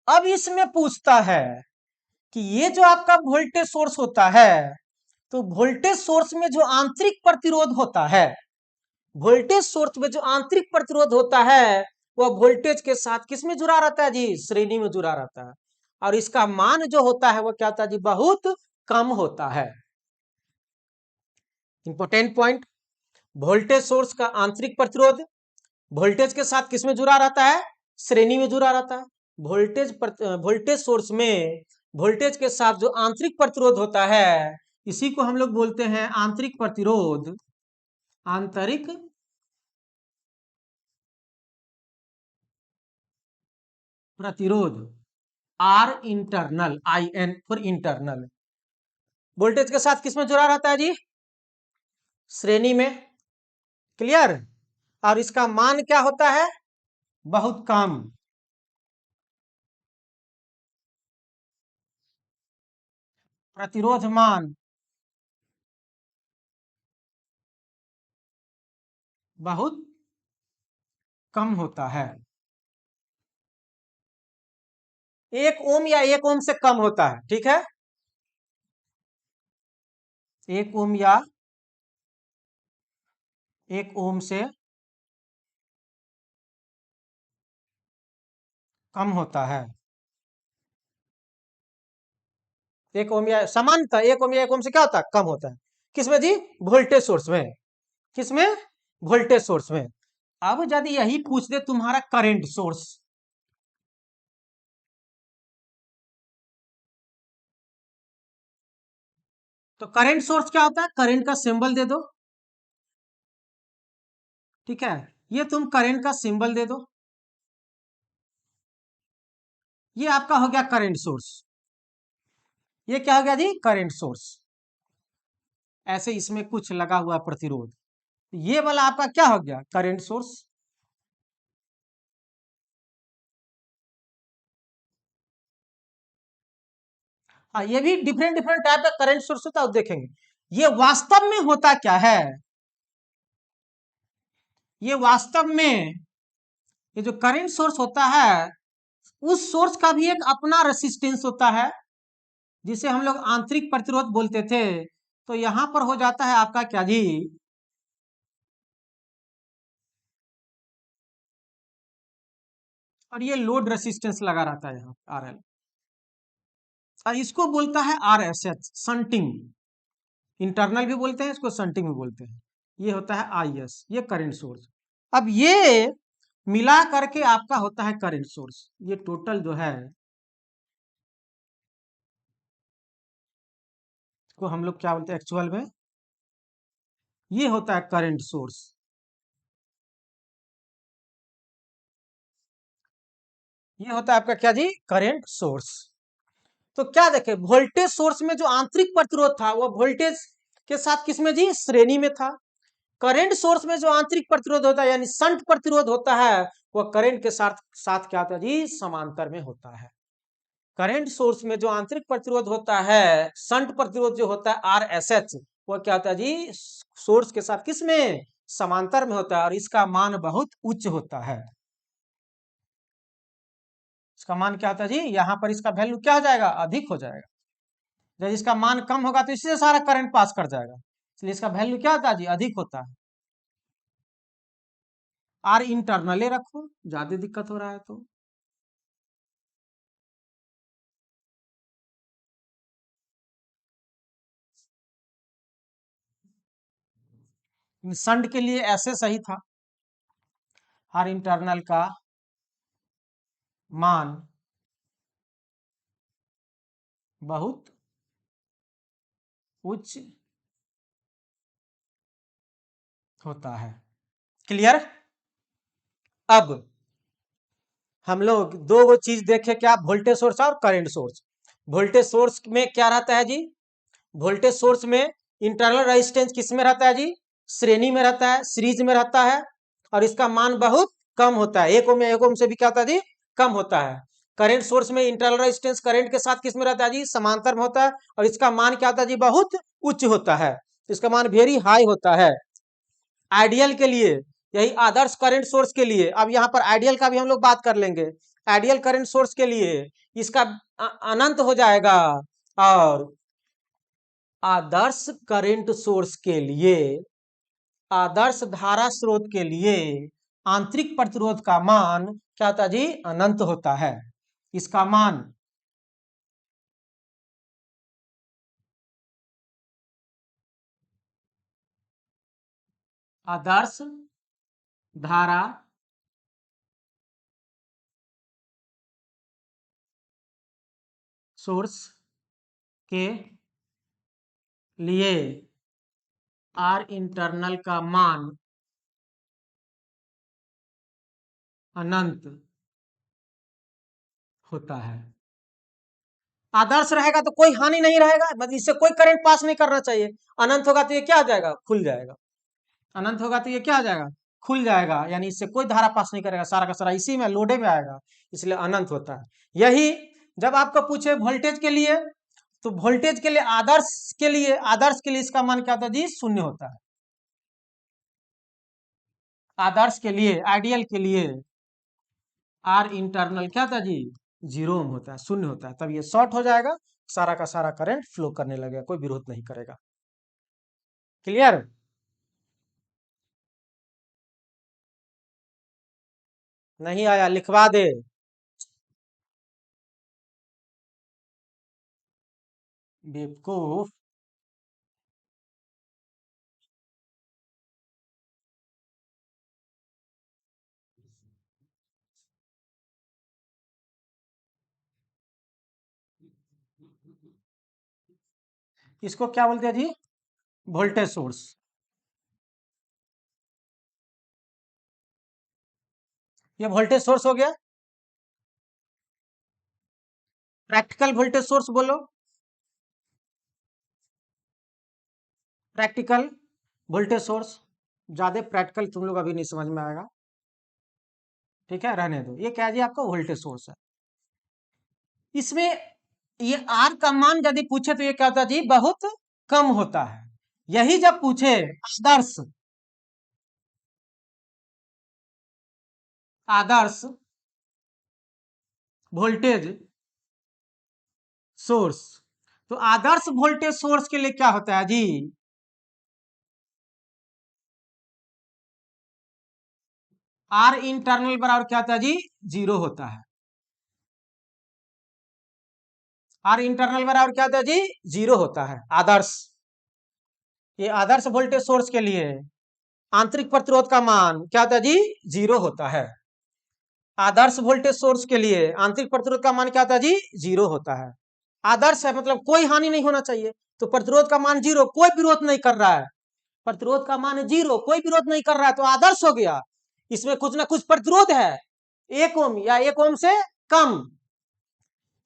अब इसमें पूछता है कि ये जो आपका वोल्टेज सोर्स होता है, तो वोल्टेज सोर्स में जो आंतरिक प्रतिरोध होता है, वोल्टेज सोर्स में जो आंतरिक प्रतिरोध होता है, वह वोल्टेज के साथ किस में जुड़ा रहता है जी? श्रेणी में जुड़ा रहता है। और इसका मान जो होता है वह क्या होता है जी? बहुत कम होता है। इंपॉर्टेंट पॉइंट, वोल्टेज सोर्स का आंतरिक प्रतिरोध वोल्टेज के साथ किस में जुड़ा रहता है? श्रेणी में जुड़ा रहता है। वोल्टेज सोर्स में वोल्टेज के साथ जो आंतरिक प्रतिरोध होता है, इसी को हम लोग बोलते हैं आंतरिक प्रतिरोध। आंतरिक प्रतिरोध, R internal, I N for internal. Voltage के साथ किस में जुड़ा रहता है जी? श्रेणी में। क्लियर? और इसका मान क्या होता है? बहुत कम। प्रतिरोध मान बहुत कम होता है। 1 ओम या 1 ओम से कम होता है। ठीक है, 1 ओम या 1 ओम से कम होता है। 1 ओम या सामान्यतः 1 ओम या 1 ओम से क्या होता है? कम होता है। किसमें जी? वोल्टेज सोर्स में। किसमें? वोल्टेज सोर्स में। अब यदि यही पूछ दे तुम्हारा करंट सोर्स, तो करंट सोर्स क्या होता है? करंट का सिंबल दे दो। ठीक है, ये तुम करंट का सिंबल दे दो, ये आपका हो गया करंट सोर्स। ये क्या हो गया जी? Current source. ऐसे इसमें कुछ लगा हुआ प्रतिरोध, ये वाला आपका क्या हो गया? Current source. हाँ, ये भी डिफरेंट डिफरेंट टाइप का करंट सोर्स होता है, देखेंगे। ये वास्तव में होता क्या है? ये वास्तव में, ये जो करंट सोर्स होता है, उस सोर्स का भी एक अपना रेसिस्टेंस होता है, जिसे हम लोग आंतरिक प्रतिरोध बोलते थे। तो यहां पर हो जाता है आपका क्या जी? और ये लोड रेसिस्टेंस लगा रहता है यहाँ आर एल। और इसको बोलता है R S H, shunting. Internal भी बोलते हैं इसको, संटिंग भी बोलते हैं। ये होता है आई एस, ये करंट सोर्स। अब ये मिला करके आपका होता है करंट सोर्स। ये टोटल जो है, को हम लोग क्या बोलते हैं एक्चुअल में? ये होता है करंट सोर्स। ये होता है आपका क्या जी? Current source. तो क्या देखे, वोल्टेज सोर्स में जो आंतरिक प्रतिरोध था, वो वोल्टेज के साथ किसमें जी? श्रेणी में था। करंट सोर्स में जो आंतरिक प्रतिरोध होता है, यानी संट प्रतिरोध होता है, वह करंट के साथ साथ क्या होता है जी? समांतर में होता है। करंट सोर्स में जो आंतरिक प्रतिरोध होता है, संट प्रतिरोध जो होता है आर एस एच, वह क्या होता है जी? सोर्स के साथ किसमें? समांतर में होता है। और इसका मान बहुत उच्च होता है। इसका मान क्या होता है जी? यहां पर इसका वैल्यू क्या हो जाएगा? अधिक हो जाएगा। जब इसका मान कम होगा तो इससे सारा करंट पास कर जाएगा, इसलिए इसका वैल्यू क्या होता है जी? अधिक होता है। आर इंटरनले रखो, ज्यादा दिक्कत हो रहा है तो। संड के लिए ऐसे सही था। आर इंटरनल का मान बहुत उच्च होता है। क्लियर? अब हम लोग दो वो चीज देखे, क्या? वोल्टेज सोर्स और करंट सोर्स। वोल्टेज सोर्स में क्या रहता है जी? वोल्टेज सोर्स में इंटरनल रेजिस्टेंस किस में रहता है जी? श्रेणी में रहता है, सीरीज में रहता है। और इसका मान बहुत कम होता है, 1 ओम या 1 ओम से भी क्या होता है जी? कम होता है। करंट सोर्स में इंटरनल रेजिस्टेंस करंट के साथ किस में रहता है जी? समांतर में होता है। और इसका मान क्या होता है जी? बहुत उच्च होता है। इसका मान वेरी हाई होता है। आइडियल के लिए यही आदर्श करंट सोर्स के लिए। अब यहाँ पर आइडियल का भी हम लोग बात कर लेंगे। आइडियल करंट सोर्स के लिए इसका अनंत हो जाएगा, और आदर्श करंट सोर्स के लिए, आदर्श धारा स्रोत के लिए आंतरिक प्रतिरोध का मान क्या होता है जी? अनंत होता है। इसका मान आदर्श धारा सोर्स के लिए आर इंटरनल का मान अनंत होता है। आदर्श रहेगा तो कोई हानि नहीं रहेगा, मतलब इससे कोई करंट पास नहीं करना चाहिए। अनंत होगा तो ये क्या हो जाएगा? खुल जाएगा। अनंत होगा तो ये क्या हो जाएगा? खुल जाएगा, यानी इससे कोई धारा पास नहीं करेगा, सारा का सारा इसी में लोडे में आएगा, इसलिए अनंत होता है। यही जब आपको पूछे वोल्टेज के लिए, तो वोल्टेज के लिए आदर्श के लिए इसका मान क्या होता है जी? शून्य होता है। आदर्श के लिए, आइडियल के लिए आर इंटरनल क्या था जी? 0 ओम होता है, शून्य होता है। तब ये शॉर्ट हो जाएगा, सारा का सारा करंट फ्लो करने लगेगा, कोई विरोध नहीं करेगा। क्लियर? नहीं आया लिखवा दे। बेवकूफ। इसको क्या बोलते हैं जी? Voltage source. ये वोल्टेज सोर्स हो गया। प्रैक्टिकल वोल्टेज सोर्स बोलो। Practical voltage source. ज्यादा प्रैक्टिकल तुम लोग अभी नहीं समझ में आएगा, ठीक है, रहने दो। ये क्या जी? आपका वोल्टेज सोर्स है। इसमें ये आर का मान यदि पूछे तो ये क्या होता है जी? बहुत कम होता है। यही जब पूछे आदर्श, आदर्श वोल्टेज सोर्स, तो आदर्श वोल्टेज सोर्स के लिए क्या होता है जी? आर इंटरनल बराबर क्या होता है जी? 0 होता है। आर इंटरनल बराबर क्या होता है जी? 0 होता है। आदर्श, ये आदर्श वोल्टेज सोर्स के लिए आंतरिक प्रतिरोध का मान क्या होता है जी? 0 होता है। आदर्श वोल्टेज सोर्स के लिए आंतरिक प्रतिरोध का मान क्या होता है जी? 0 होता है। आदर्श है मतलब कोई हानि नहीं होना चाहिए, तो प्रतिरोध का मान 0, कोई विरोध नहीं कर रहा है। प्रतिरोध का मान 0, कोई विरोध नहीं कर रहा है, तो आदर्श हो गया। इसमें कुछ ना कुछ प्रतिरोध है, 1 ओम या 1 ओम से कम,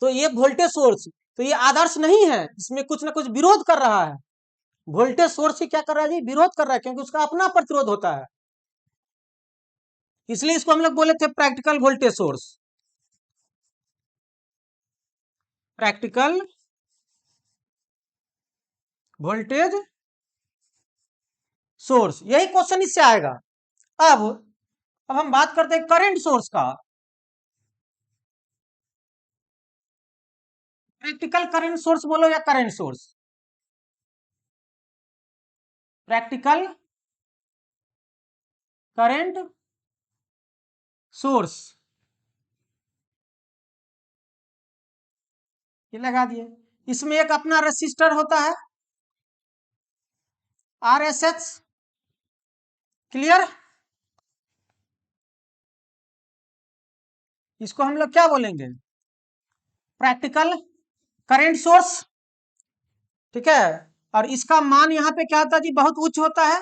तो ये वोल्टेज सोर्स, तो ये आदर्श नहीं है, इसमें कुछ ना कुछ विरोध कर रहा है। वोल्टेज सोर्स ही क्या कर रहा है जी? विरोध कर रहा है, क्योंकि उसका अपना प्रतिरोध होता है। इसलिए इसको हम लोग बोले थे practical voltage source. Practical voltage source, यही क्वेश्चन इससे आएगा। अब अब हम बात करते हैं करंट सोर्स का। प्रैक्टिकल करंट सोर्स बोलो या current source? Practical current source, ये लगा दिए। इसमें एक अपना रेसिस्टर होता है, आरएसएस। क्लियर? इसको हम लोग क्या बोलेंगे? प्रैक्टिकल करंट सोर्स, ठीक है। और इसका मान यहाँ पे क्या होता है जी? बहुत उच्च होता है।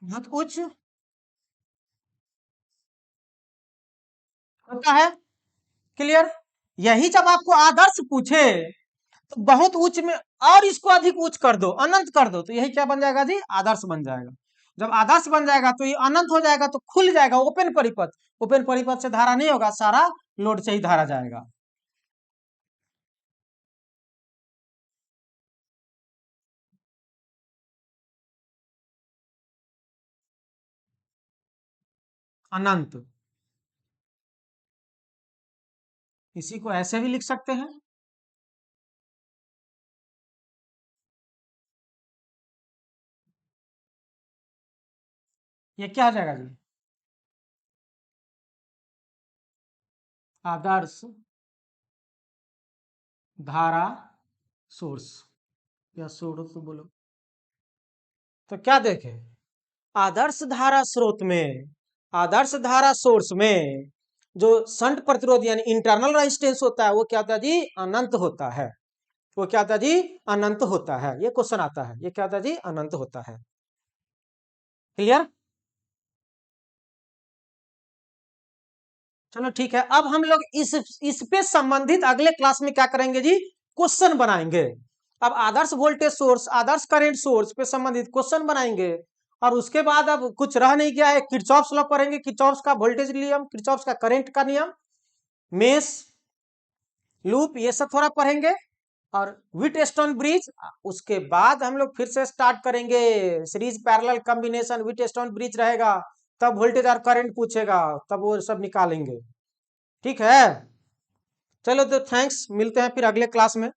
बहुत उच्च होता है। क्लियर? यही जब आपको आदर्श पूछे तो बहुत उच्च में और इसको अधिक उच्च कर दो, अनंत कर दो, तो यही क्या बन जाएगा जी, आदर्श बन जाएगा। जब आदर्श बन जाएगा तो ये अनंत हो जाएगा, तो खुल जाएगा ओपन परिपथ। ओपन परिपथ से धारा नहीं होगा, सारा लोड से ही धारा जाएगा। अनंत, इसी को ऐसे भी लिख सकते हैं। ये क्या आ जाएगा जी, आदर्श धारा सोर्स, या सोर्स बोलो। तो क्या देखें, आदर्श धारा स्रोत में, आदर्श धारा सोर्स में जो संट प्रतिरोध यानी इंटरनल रेजिस्टेंस होता है, वो क्या होता है जी, अनंत होता है। वो क्या होता है जी, अनंत होता है। ये क्वेश्चन आता है, ये क्या होता है जी, अनंत होता है। क्लियर। चलो ठीक है, अब हम लोग इस पे संबंधित अगले क्लास में क्या करेंगे जी, क्वेश्चन बनाएंगे। अब आदर्श वोल्टेज सोर्स, आदर्श करंट सोर्स पे संबंधित क्वेश्चन बनाएंगे। और उसके बाद अब कुछ रह नहीं गया है, किरचॉफ्स लॉ पढ़ेंगे, किरचॉफ्स का वोल्टेज नियम, किरचॉफ्स का करंट का नियम, मेश लूप, ये सब थोड़ा पढ़ेंगे। और व्हीटस्टोन ब्रिज, उसके बाद हम लोग फिर से स्टार्ट करेंगे series parallel combination, Wheatstone bridge रहेगा, तब वोल्टेज और करंट पूछेगा, तब वो सब निकालेंगे। ठीक है, चलो तो थैंक्स, मिलते हैं फिर अगले क्लास में।